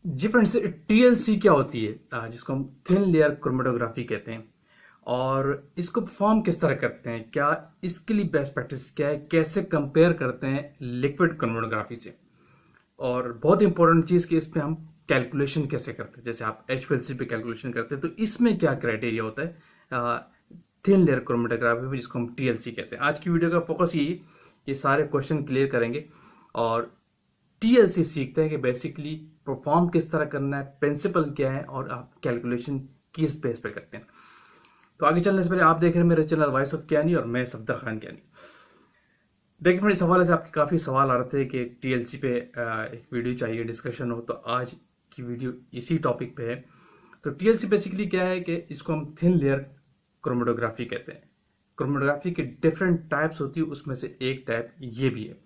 जी friends, TLC क्या होती है? जिसको हम थिन लेयर क्रोमेटोग्राफी कहते हैं। और इसको परफॉर्म किस तरह करते हैं, क्या इसके लिए बेस्ट प्रैक्टिस क्या है, कैसे कंपेयर करते हैं लिक्विड क्रोमेटोग्राफी से। और बहुत इंपॉर्टेंट चीज़ कि इस पे हम कैलकुलेशन कैसे करते हैं। जैसे आप एचपीएलसी पे कैलकुलेशन करते हैं तो इसमें क्या क्राइटेरिया होता है थिन लेयर क्रोमेटोग्राफी में, जिसको हम टीएलसी कहते हैं। आज की वीडियो का फोकस यही, ये सारे क्वेश्चन क्लियर करेंगे और टीएलसी सीखते हैं कि बेसिकली परफॉर्म किस तरह करना है, प्रिंसिपल क्या है और आप कैलकुलेशन किस बेस पे करते हैं। तो आगे चलने से पहले आप देख रहे हैं मेरे चैनल वॉइस ऑफ ज्ञानी और मैं सफदर खान ज्ञानी। देखिए, मेरे सवाल से आपके काफ़ी सवाल आ रहे थे कि टीएलसी पे एक वीडियो चाहिए, डिस्कशन हो, तो आज की वीडियो इसी टॉपिक पे है। तो टीएलसी बेसिकली क्या है कि इसको हम थिन लेयर क्रोमेटोग्राफी कहते हैं। क्रोमेटोग्राफी के डिफरेंट टाइप्स होती है, उसमें से एक टाइप ये भी है।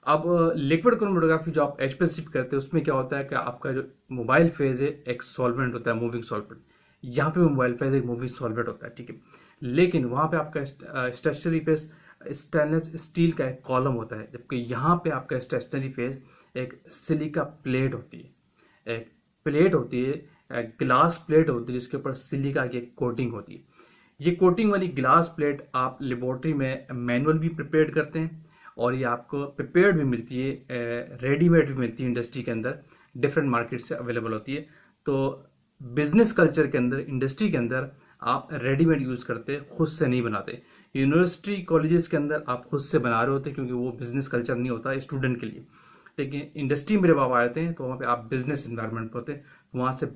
अब लिक्विड क्रोमेटोग्राफी जो आप एचपीएलसी पे करते हैं उसमें क्या होता है कि आपका जो मोबाइल फेज है एक सॉल्वेंट होता है, मूविंग सॉल्वेंट। यहाँ पे मोबाइल फेज एक मूविंग सॉल्वेंट होता है, ठीक है। लेकिन वहाँ पे आपका स्टेशनरी फेज स्टेनलेस स्टील का एक कॉलम होता है, जबकि यहाँ पे आपका स्टेशनरी फेज एक सिलिका प्लेट होती है। एक प्लेट होती है, ग्लास प्लेट होती है, जिसके ऊपर सिलिका की एक कोटिंग होती है। ये कोटिंग वाली ग्लास प्लेट आप लेबोरेटरी में मैनुअल भी प्रिपेयर करते हैं और ये आपको प्रिपेयर्ड भी मिलती है, रेडीमेड भी मिलती है इंडस्ट्री के अंदर, डिफरेंट मार्केट से अवेलेबल होती है। तो बिजनेस कल्चर के अंदर, इंडस्ट्री के अंदर आप रेडीमेड यूज़ करते हैं, खुद से नहीं बनाते। यूनिवर्सिटी कॉलेजेस के अंदर आप खुद से बना रहे होते क्योंकि वो बिजनेस कल्चर नहीं होता स्टूडेंट के लिए। लेकिन इंडस्ट्री में जब आप आते हैं तो वहाँ पे आप बिजनेस इन्वायरमेंट पे होते हैं, तो वहाँ से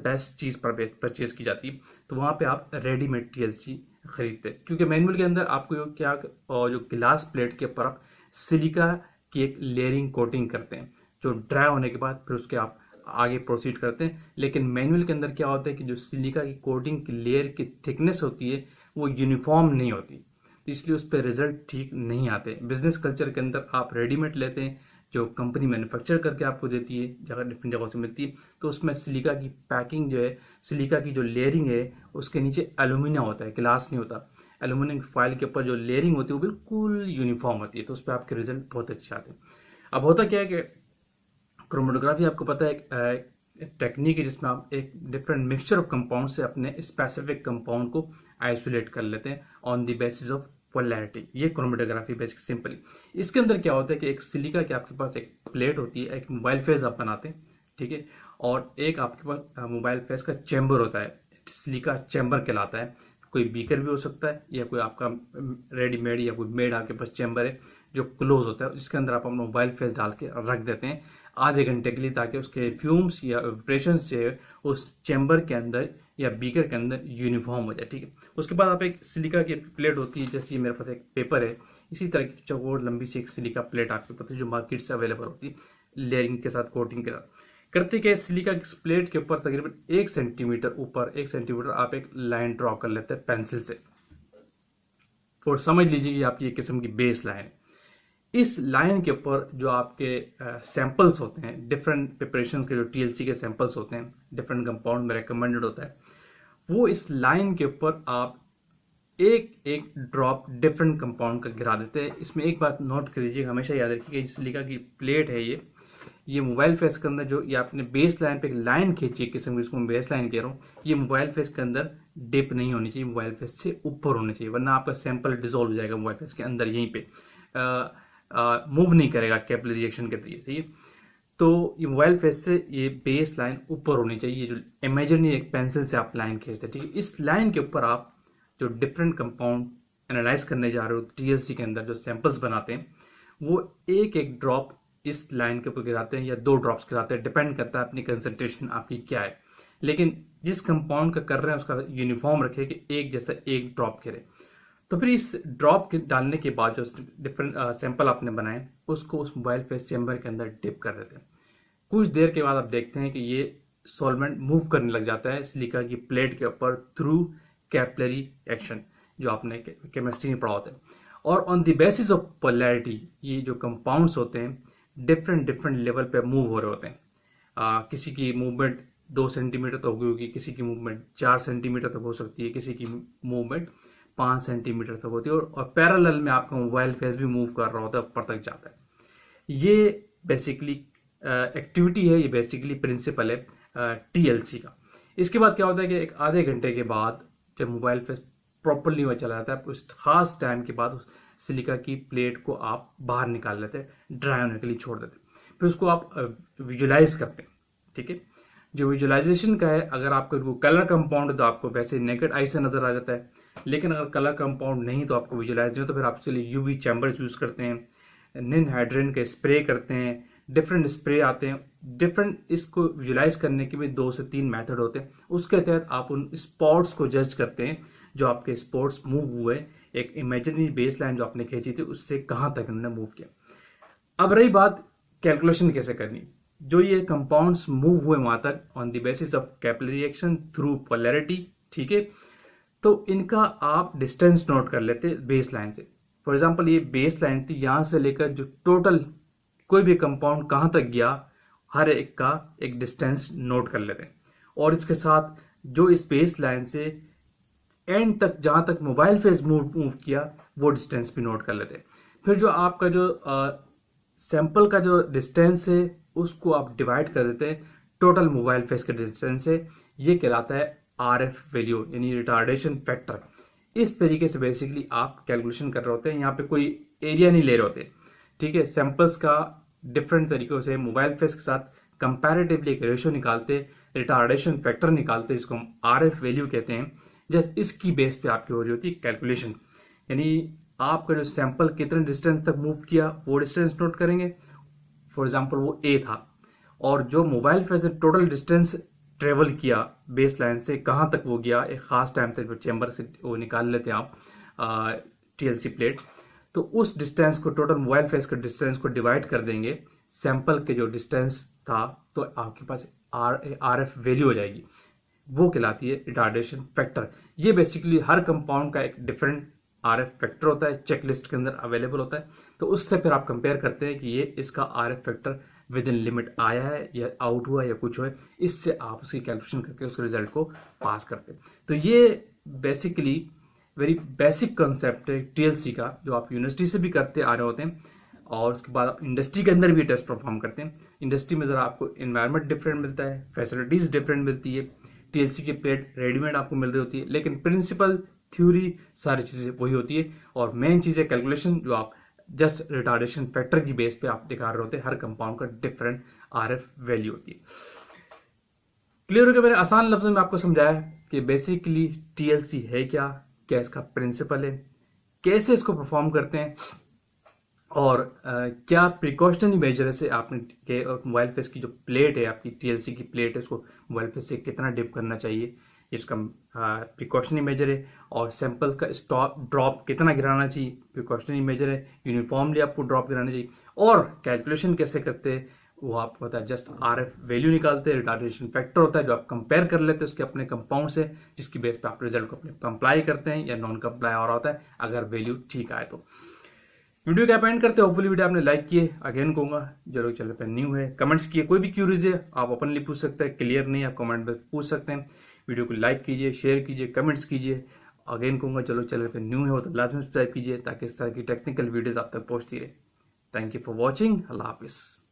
बेस्ट चीज़ पर परचेज की जाती है। तो वहाँ पे आप रेडीमेड टीएलसी खरीदते हैं, क्योंकि मैनुअल के अंदर आपको क्या जो गिलास प्लेट के ऊपर आप सिलिका की एक लेयरिंग कोटिंग करते हैं, जो ड्राई होने के बाद फिर उसके आप आगे प्रोसीड करते हैं। लेकिन मैनुअल के अंदर क्या होता है कि जो सिलिका की कोटिंग की लेयर की थिकनेस होती है वो यूनिफॉर्म नहीं होती, तो इसलिए उस पर रिजल्ट ठीक नहीं आते। बिजनेस कल्चर के अंदर आप रेडीमेड लेते हैं, जो कंपनी मैन्युफैक्चर करके आपको देती है, जगह डिफरेंट जगहों से मिलती है। तो उसमें सिलिका की पैकिंग जो है, सिलिका की जो लेयरिंग है, उसके नीचे एल्यूमिनियम होता है, ग्लास नहीं होता। एल्यूमिनियम फॉइल के ऊपर जो लेयरिंग होती है वो बिल्कुल यूनिफॉर्म होती है, तो उस पर आपके रिजल्ट बहुत अच्छे आते हैं। अब होता क्या है कि क्रोमेटोग्राफी आपको पता है एक टेक्निक है जिसमें आप एक डिफरेंट मिक्सचर ऑफ कंपाउंड से अपने स्पेसिफिक कंपाउंड को आइसोलेट कर लेते हैं on the basis of polarity. ये क्रोमेटोग्राफी बेसिक सिंपली। इसके अंदर क्या होता है कि एक सिलिका की आपके पास एक प्लेट होती है, एक मोबाइल फेस आप बनाते हैं, ठीक है। और एक आपके पास मोबाइल फेस का चैम्बर होता है, सिलिका चैम्बर कहलाता है। कोई बीकर भी हो सकता है या कोई आपका रेडीमेड या कोई मेड आपके पास चैम्बर है जो क्लोज होता है, जिसके अंदर आप अपना मोबाइल फेस डाल के रख देते हैं आधे घंटे के लिए, ताकि उसके फ्यूम्स या वाइब्रेशन से उस चैम्बर के अंदर या बीकर के अंदर यूनिफॉर्म हो जाए, ठीक है। उसके बाद आप एक सिलिका की प्लेट होती है, जैसे मेरे पास एक पेपर है, इसी तरह की चौकोर लंबी सी एक सिलिका प्लेट आपके पास जो मार्केट से अवेलेबल होती है, लेयरिंग के साथ, कोटिंग के साथ। करते क्या, सिलिका की प्लेट के ऊपर तकरीबन 1 सेंटीमीटर ऊपर 1 सेंटीमीटर आप एक लाइन ड्रॉ कर लेते हैं पेंसिल से, और समझ लीजिए कि आपकी एक किस्म की बेस लाइन। इस लाइन के ऊपर जो आपके सैंपल्स होते हैं, डिफरेंट प्रिपरेशन के जो टीएलसी के सैंपल्स होते हैं, डिफरेंट कंपाउंड में रिकमेंडेड होता है, वो इस लाइन के ऊपर आप एक एक ड्रॉप डिफरेंट कंपाउंड का गिरा देते हैं। इसमें एक बात नोट कर लीजिए, हमेशा याद रखिए कि सिलिका की प्लेट है ये मोबाइल फेस के अंदर जो ये आपने बेस लाइन पे एक लाइन खींची है, किस्म की, जिसको मैं बेस लाइन कह रहा हूँ, ये मोबाइल फेस के अंदर डिप नहीं होनी चाहिए, मोबाइल फेस से ऊपर होनी चाहिए, वरना आपका सैंपल डिजोल्व हो जाएगा मोबाइल फेस के अंदर, यहीं पे मूव नहीं करेगा कैपिलरी रिएक्शन के जरिए, ठीक है। तो ये मोबाइल फेस से ये बेस लाइन ऊपर होनी चाहिए, ये जो इमेजिनरी एक पेंसिल से आप लाइन खींचते हैं, ठीक है। इस लाइन के ऊपर आप जो डिफरेंट कंपाउंड एनालाइज करने जा रहे हो टीएलसी के अंदर, जो सैंपल्स बनाते हैं, वो एक एक ड्रॉप इस लाइन के ऊपर गिराते हैं या 2 ड्रॉप्स गिराते हैं, डिपेंड करता है अपनी कंसंट्रेशन आपकी क्या है। लेकिन जिस कंपाउंड का कर रहे हैं उसका यूनिफॉर्म रखे कि एक जैसा एक ड्रॉप गिरे। तो फिर इस ड्रॉप के डालने के बाद जो डिफरेंट सैंपल आपने बनाए, उसको उस मोबाइल फेस चैम्बर के अंदर डिप कर देते हैं। कुछ देर के बाद आप देखते हैं कि ये सॉल्वेंट मूव करने लग जाता है सिलिका की प्लेट के ऊपर थ्रू कैपिलरी एक्शन, जो आपने केमिस्ट्री में पढ़ा होता है। और on the basis of polarity ये जो कंपाउंड्स होते हैं डिफरेंट लेवल पे मूव हो रहे होते हैं। किसी की मूवमेंट 2 सेंटीमीटर तक होगी, किसी की मूवमेंट 4 सेंटीमीटर तक हो सकती है, किसी की मूवमेंट 5 सेंटीमीटर तक होती है, और पैरेलल में आपका मोबाइल फेस भी मूव कर रहा होता है, ऊपर तक जाता है। ये बेसिकली एक्टिविटी है, ये बेसिकली प्रिंसिपल है TLC का। इसके बाद क्या होता है कि एक आधे घंटे के बाद जब मोबाइल पे प्रॉपरली हुआ चला जाता है, उस खास टाइम के बाद उस सिलिका की प्लेट को आप बाहर निकाल लेते हैं, ड्राई होने के लिए छोड़ देते हैं, फिर उसको आप विजुलाइज करते हैं। ठीक है, जो विजुलाइजेशन का है, अगर आपको कलर कंपाउंड है तो आपको वैसे नेकेड आई से नजर आ जाता है, लेकिन अगर कलर कंपाउंड नहीं तो आपको विजुलाइज नहीं, तो फिर आप इसके लिए UV चैम्बर्स यूज करते हैं, निन हाइड्रेन के स्प्रे करते हैं, डिफरेंट स्प्रे आते हैं, डिफरेंट इसको विजुलाइज करने के भी 2 से 3 मेथड होते हैं। उसके तहत आप उन स्पॉट्स को जज करते हैं जो आपके स्पॉट्स मूव हुए, एक इमेजिनरी बेस लाइन जो आपने खींची थी उससे कहाँ तक उन्होंने मूव किया। अब रही बात कैलकुलेशन कैसे करनी, जो ये कंपाउंड्स मूव हुए वहां तक on the basis of capillary action through polarity. ठीक है, तो इनका आप डिस्टेंस नोट कर लेते बेस लाइन से। फॉर एग्जाम्पल ये बेस लाइन थी, यहां से लेकर जो टोटल कोई भी कंपाउंड कहां तक गया, हर एक का एक डिस्टेंस नोट कर लेते हैं, और इसके साथ जो इस बेस लाइन से एंड तक जहां तक मोबाइल फेस मूव किया वो डिस्टेंस भी नोट कर लेते हैं। फिर जो आपका जो सैंपल का जो डिस्टेंस है उसको आप डिवाइड कर देते हैं टोटल मोबाइल फेस के डिस्टेंस से, ये कहलाता है RF वैल्यू यानी रिटार्डेशन फैक्टर। इस तरीके से बेसिकली आप कैलकुलेशन कर रहे होते हैं, यहाँ पे कोई एरिया नहीं ले रहे होते। ठीक है, सैंपल्स का डिफरेंट तरीकों से मोबाइल फेस के साथ कंपैरेटिवली एक रेशियो निकालते, रिटार्डेशन फैक्टर निकालते, इसको हम RF वैल्यू कहते हैं। जस्ट इसकी बेस पे आपकी हो रही होती है कैलकुलेशन, यानी आपका जो सैंपल कितने डिस्टेंस तक मूव किया वो डिस्टेंस नोट करेंगे। फॉर एग्जाम्पल वो A था, और जो मोबाइल फेस से टोटल डिस्टेंस ट्रेवल किया बेस लाइन से कहाँ तक वो गया, एक खास टाइम तक चैम्बर से वो निकाल लेते हैं आप TLC प्लेट, तो उस डिस्टेंस को टोटल मोबाइल फेस के डिस्टेंस को डिवाइड कर देंगे सैंपल के जो डिस्टेंस था, तो आपके पास RF वैल्यू हो जाएगी, वो कहलाती है रिटार्डेशन फैक्टर। ये बेसिकली हर कंपाउंड का एक डिफरेंट RF फैक्टर होता है, चेकलिस्ट के अंदर अवेलेबल होता है, तो उससे फिर आप कंपेयर करते हैं कि ये इसका RF factor with in limit आया है या आउट हुआ या कुछ हुआ है, इससे आप उसकी कैलकुलेशन करके उसके रिजल्ट को पास करते हैं। तो ये बेसिकली वेरी बेसिक कंसेप्ट है TLC का, जो आप यूनिवर्सिटी से भी करते आ रहे होते हैं, और उसके बाद आप इंडस्ट्री के अंदर भी टेस्ट परफॉर्म करते हैं। इंडस्ट्री में ज़रा आपको इन्वायरमेंट डिफरेंट मिलता है, फैसिलिटीज़ डिफरेंट मिलती है, TLC की प्लेट रेडीमेड आपको मिल रही होती है, लेकिन प्रिंसिपल थ्योरी सारी चीज़ें वही होती है, और मेन चीज़ है कैलकुलेशन, जो आप जस्ट रिटार्डेशन फैक्टर की बेस पे आप दिखा रहे होते हैं। हर कंपाउंड का डिफरेंट RF वैल्यू होती है। क्लियर हो गया? मैंने आसान लफ्जों में आपको समझाया कि बेसिकली TLC है क्या इसका प्रिंसिपल है, कैसे इसको परफॉर्म करते हैं, और क्या प्रिकॉशनरी मेजर से आपने के मोबाइल फेस की जो प्लेट है, आपकी TLC की प्लेट है, उसको मोबाइल फेस से कितना डिप करना चाहिए, इसका प्रिकॉशनरी मेजर है, और सैंपल्स का स्टॉप ड्रॉप कितना गिराना चाहिए, प्रिकॉशनरी मेजर है, यूनिफॉर्मली आपको ड्रॉप गिराना चाहिए, और कैलकुलेशन कैसे करते हैं वो आपको पता है, जस्ट RF वैल्यू निकालते हैं, रिटार्डेशन फैक्टर होता है जो आप कंपेयर कर लेते हैं उसके अपने कंपाउंड से, जिसकी बेस पे आप रिजल्ट को अपने कंप्लाई करते हैं या नॉन कंप्लाई हो रहा होता है, अगर वैल्यू ठीक आए तो। वीडियो का एंड करते हैं, होपफुली वीडियो आपने लाइक किए। अगेन कहूंगा जो लोग चैनल पर न्यू है कमेंट्स किए, कोई भी क्यूरीज है आप ओपनली पूछ सकते हैं, क्लियर नहीं आप कमेंट में पूछ सकते हैं। वीडियो को लाइक कीजिए, शेयर कीजिए, कमेंट्स कीजिए। अगेन कहूंगा जो लोग चैनल पर न्यू है वो तो लाजमी सब्सक्राइब कीजिए ताकि इस तरह की टेक्निकल वीडियोस आप तक पहुंचती रहे। Thank you for watching. अल्लाह हाफिज़।